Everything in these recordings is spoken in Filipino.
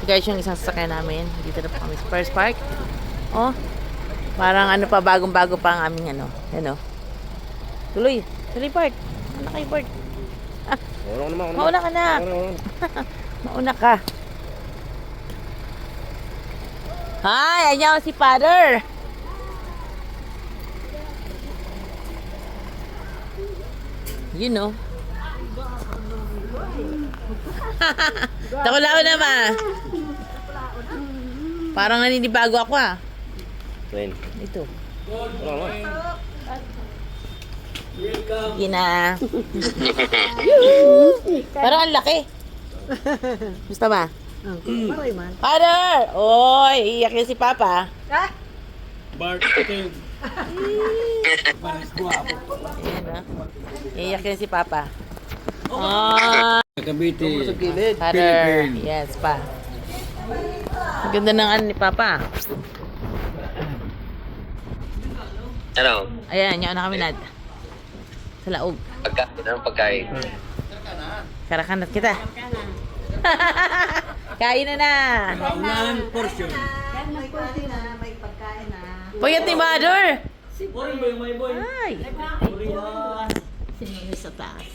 Guys, yung isang sasakyan namin. Dito na po kami sa First Park. Oh, parang ano pa, bagong-bago pa ang aming ano. Ano. Tuloy. Tuloy, Bart. Ano kayo, Bart? Mauna ka na. Mauna ka. Hi, ayan si Father. You know. Takulao na ba? Parang naninibago ako ah. Ito. Sige na. Parang ang laki. Gusto ba? Father! Oy, iyak yun si Papa. Bart, Ayan ah. Iyak yun si Papa. Cavite, Father. Yes pa. Ang ganda ng ano ni Papa. Ano? Ayan, yaon na kami nad. Sa laog. Pagkain, anong pagkain? Karakanat kita. Kain na na. Unahan portion. Puyat ni Mother. Boring ba yung may boy? Ay. Sino sa taas?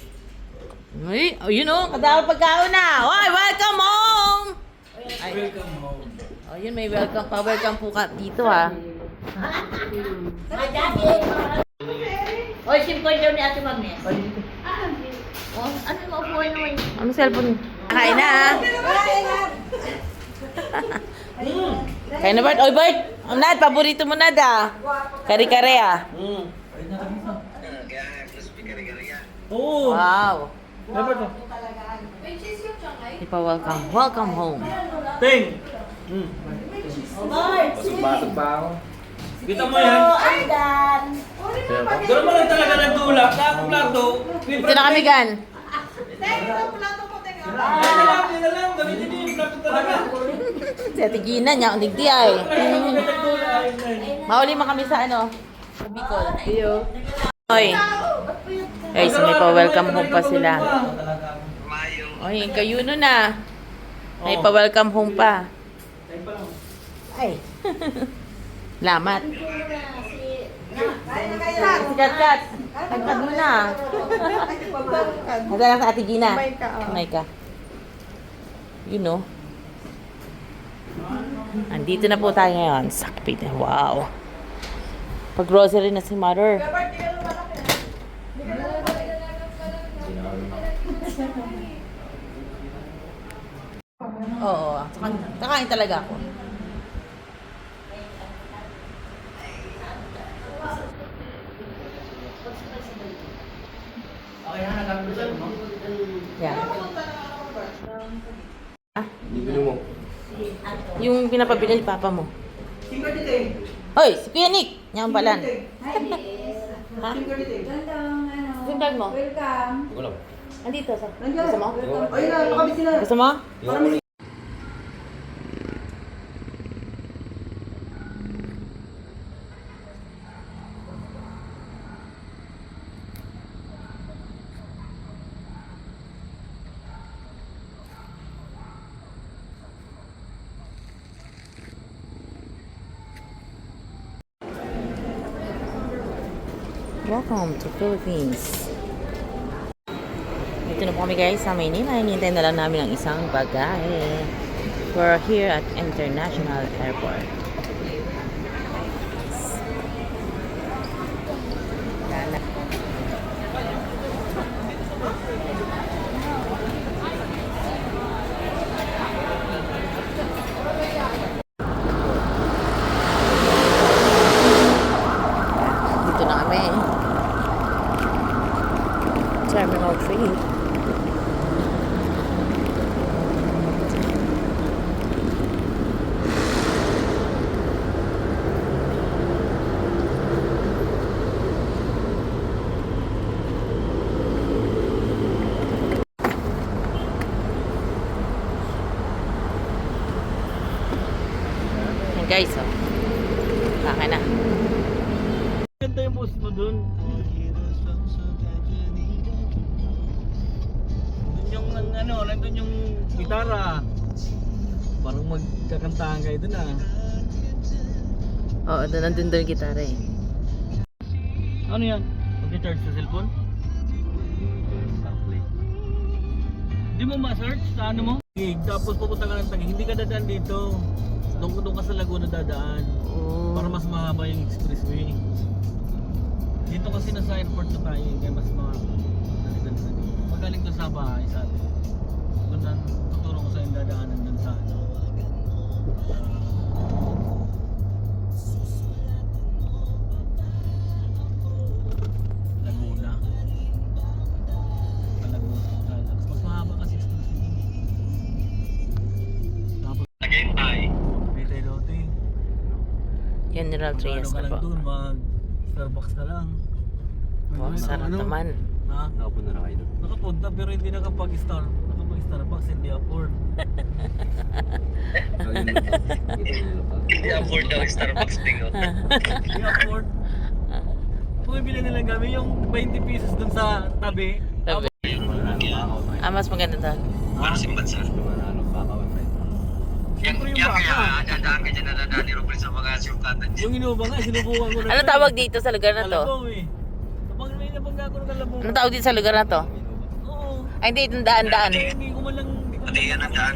Ay, oh, you know, kadawal pagkaon na. Oy, welcome home. Ay. Welcome home. Oh, yun, may welcome pa. Welcome po ka dito ha. Oy, simple daw ni Ate Mami. Oh, ano yung maupuan naman? Ano cellphone? Kain na ha. Kain na Bart. Oy Bart, ang Nad, paborito mo Nad ah. Kare-kare ah. Oo. Wow. Dapat to. Ipa-welcome. Welcome home. Ting. Basag pa ako. Kita mo yan? Andan. Doon mo lang talaga nagtulak. Sa plato. Dito na kami gan. Yan na lang. Gamitin niyo yung plato talaga. Si Ate Gina niya, ang digdi ay. Nagtulak. Mauli man kami sa ano? Sa Bicol. Oy. Guys, may pa-welcome home pa sila. Oy, kayo nun na. May pa-welcome home pa. Ay. Lamat. Si Kat. Tagtag mo na. Nasa lang sa Ate Gina. May ka. You know. Andito na po tayo ngayon sa Cavite. Wow. Pag-grocery na si Mother. Oo. Kakain talaga ako. Yeah. Ah? Yung pinapabili ni Papa mo. Hoy, si Kuya Nick. Niyang balan. Ha? Yung bag mo? Welcome. Andito. Gusto mo? Ayun na, nakabisi na. Gusto mo? Welcome to Philippines. Dito na po kami guys sa Maynila. Hinihintay na lang namin ang isang bagahe. We're here at International Airport. Dito na kami. Terminal 3. Guys, oh. Kaka na. Ganda yung post mo dun. Nandun yung gitara. Parang magkakantahan kayo dun ah. Oo, nandun doon yung gitara eh. Ano yan? Mag-charge sa cellphone? Hindi mo ma-search sa ano mo? Tapos pupunta ka ng Taguig, hindi ka dadaan dito. Doon ka sa Laguna dadaan. Oh. Para mas mahaba yung expressway. Dito kasi nasa airport na tayo, kaya mas mahaba. Magaling doon sa bahay sa atin. Doon na tuturo ko sa yung dadaanan doon sa ano. Laguna. Sa Laguna. Mas mahaba kasi expressway. Tapos Tagaytay. dito yung lote. General Trias Ano ka na lang po. doon, Starbucks ka lang. Wow, sarap naman. Ha? Nakapunta na kayo doon. Nakapunta pero hindi nakapag-Starbucks, hindi afford. Hindi afford daw yung Starbucks din, oh. Hindi afford. Bumibili na lang kami yung 20 pesos dun sa tabi. Tabi. Mas maganda doon. Para sa bansa. Siyempre yung Kaya baka. dadaan ka dyan, nadadaan ni Robin sa mga siyukatan dyan. Yung inuba nga, sinubukan ko na. Ano tawag dito sa lugar na to? Kalabaw eh. Kapag may nabangga ko ng kalabaw. Ano tawag dito sa lugar na to? Oo. Ay, hindi, itong daan-daan. Eh, hindi ko man lang. Pati yan ang daan.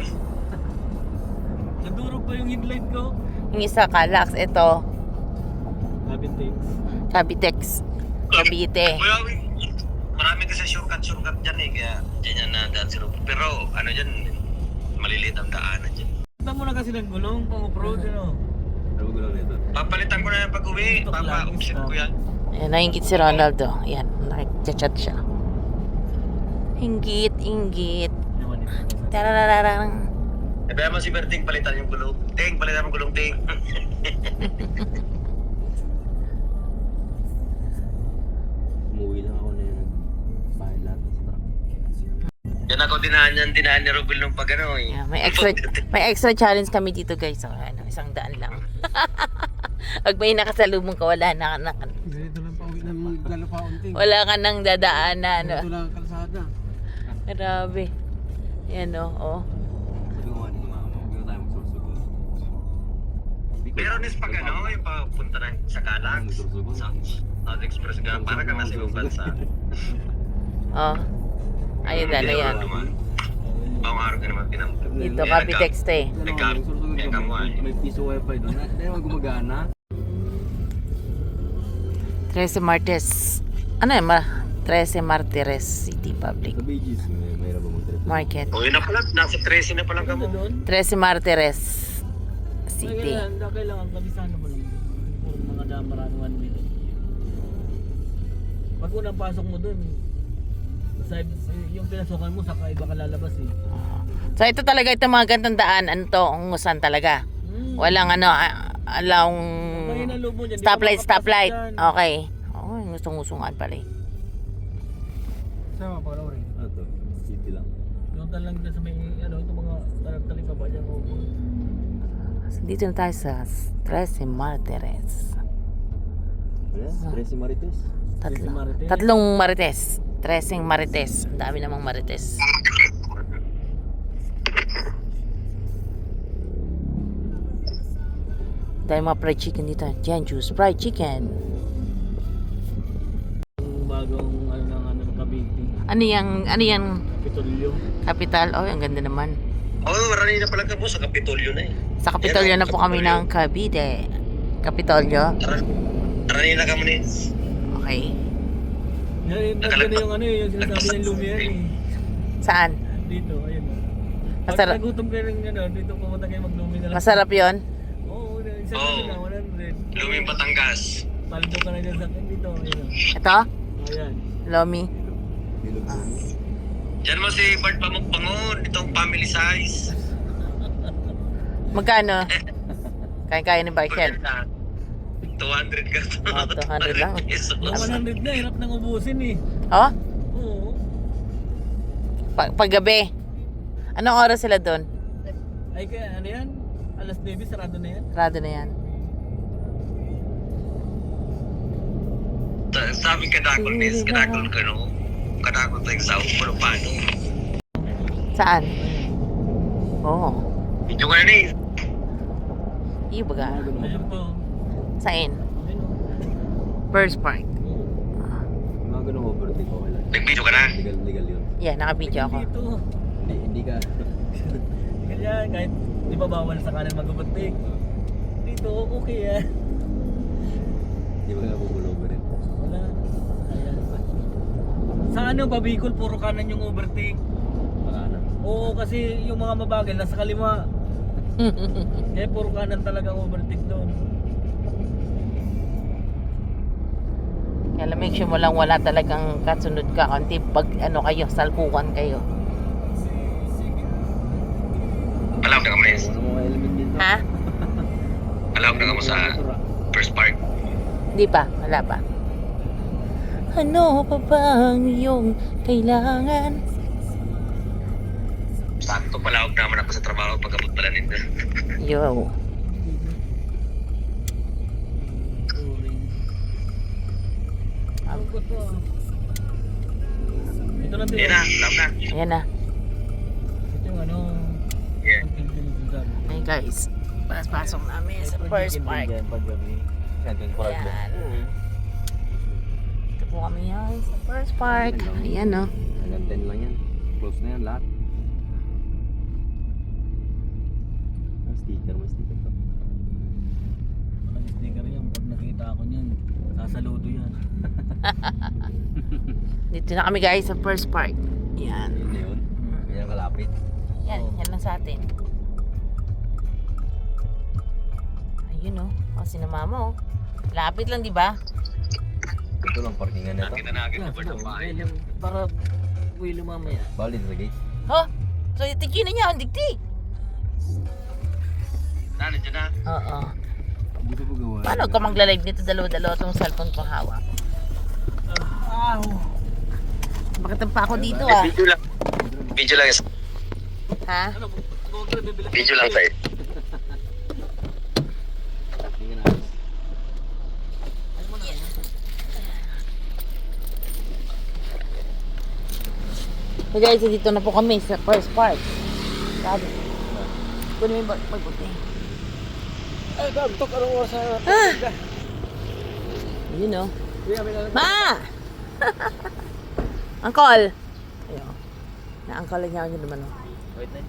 Nadurog pa yung headlight ko. Yung isa, Calax. Ito, Habit takes. Cavitex. Cavite. Kuya, marami kasi shortcut dyan eh, kaya dyan yan na daan si Robin. Pero ano dyan, maliliit ang daanan dyan. Punta mo na kasi ng gulong, pang-off-road, ano? Papalitan ko na yung pag-uwi, papa-option ko yan. Ayan, nainggit si Ronaldo. Ayan, nag-chat siya. Inggit, inggit. Naman ito. Tararararang. Eh, kaya mo si Berting palitan yung gulong. Ting, palitan mo gulong, Ting. Umuwi lang ako na yun. Bahay lahat sa truck. Yan ako dinaan ni Robin nung pag ano eh. Yeah, may extra challenge kami dito guys. So, ano, 100 lang. Pag may nakasalubong ka, wala na. Dito lang pa uwi ng Galapaunting. Wala ka nang dadaan na ano. Dito lang ang kalsada. Grabe. Yan o. Oh. Sabi ko nga ni mama, huwag na tayo magsursugon. Meron is pag ano, yung papunta na sa Calax. Sa South Express ka, para ka nasa ibang bansa. Oh. Ayun na yan. Bawang araw ka naman pinamit. Dito, Cavitex to eh. May piso wifi doon. Hindi naman gumagana. 13 Martes. Ano yun? 13 Martires City Public Sa Beijing, may hirap mo trip. Market. O yun na pala, nasa 13 na pala ka mo. 13 Martires City. Kailangan kabisado mo lang. Puro mga damaraan one way. Pag unang pasok mo dun, yung pinasukan mo, saka iba ka lalabas eh. So ito talaga, ito mga gantong daan, ano to, ungusan talaga. Walang ano, alawang Mahina loob mo dyan, di ka stoplight, makapasok stoplight. dyan. Okay. Oh, ngusong-ngusungan pala eh. Sama pa rin. Ano to? City lang. Yung talang dyan sa may, ano, itong mga taling pa dyan. So, dito na tayo sa 13 Martires. Ano? 13 Marites? Tatlong Marites. 13 Marites. Ang dami namang Marites. Dahil mga fried chicken dito. Genjuice fried chicken. Yung bagong, ng Cavite. Ano yung Kapitolyo. capital? Oh, ang ganda naman. Oo, marami na pala ka po sa Kapitolyo na eh. Sa Kapitolyo na po kami ng Cavite. Kapitolyo? Marami na kami ni. Okay. Yan yung ano yung sinasabi ng Lumiere eh. Saan? Dito, ayun. Pag Masarap. nagutom kayo ng ano, dito pumunta kayo maglumi na lang. Masarap yon. Oo, isa Oo. na 100. Luming Batangas. Paldo ka na dyan sa akin dito, ayun. Ito? Ayan. Lomi. Bilog po. Diyan mo si Bart Pamukpangon, itong family size. Magkano? Kaya ni Michael. 200 ka to. Oh, 200 lang. Yung 100 na, hirap nang ubusin eh. Oh? Oo. Paggabi. Anong oras sila doon? Ay kaya ano yan? Alas 9, sarado na yan. Sarado na yan. Sabi kadakol miss, kadakol ka no? Kadakol tayo sa upo paano? Saan? Oh. Video ka na eh. Iyo baga. Ayun to. Sain? Ayun o. First park. Yung mga ganung overtake, okay lang. Nag-video ka na? Legal yun. Yeah, naka-video ako. Dito. Hindi ka. Kaya kahit di ba bawal sa kanan mag-overtake. Dito, okay ah. Hindi ba ka pupulover rin? Wala. Ayan. Sa ano ba Bicol, puro kanan yung overtake. Makanan. Oo, kasi yung mga mabagal nasa kaliwa. Kaya puro kanan talaga ang overtake doon. Kaya lang, make sure mo lang wala talagang kasunod ka. Kunti pag ano kayo, salpukan kayo. Alam na ka mo na Ano mga element dito? Ha? Alam na ka mo sa first park. Di pa, wala pa. Ano pa bang iyong kailangan? Sakto palawag naman ako sa trabaho pagkabot pala nito. Yo. Ito to. Ito na din. Yan na, alam na. Ayan na. Ito yung ano. Yeah. Ang pinipin sa Ay guys, pasok namin sa first park. Ayan. Ito po kami yan sa first park. Ayan o. Hanggang 10 lang yan. Close na yan lahat. May sticker to. Walang sticker yan. Pag nakita ako niyan, sasaludo yan. Dito na kami guys sa first park. Ayan. Yun na yun. Yan kalapit. Yan, yan lang sa atin. Ayun o. Oh, sinamama o. Lapit lang, di ba? Ito lang parkingan na to. Nakita na agad na bird ng bahay. Para uwi lumamaya. Bawal dito sa gate. Oh, so itigin na niya, ang digti. Nandiyan na. Oo. Hindi ko po gawa. Paano ka magla-live dito dalawa-dalawa tong cellphone kong hawak? Bakit ang pa ako dito ah? Video lang. Video lang. Ha? Video lang tayo. Tingnan na. So guys, dito na po kami sa first park. Sabi. Kunin mo yung pagbuti. Ay, tok, anong oras na? Yun o. Ma! Uncle! Ayun. Na-uncle niya yun naman o. Wait na.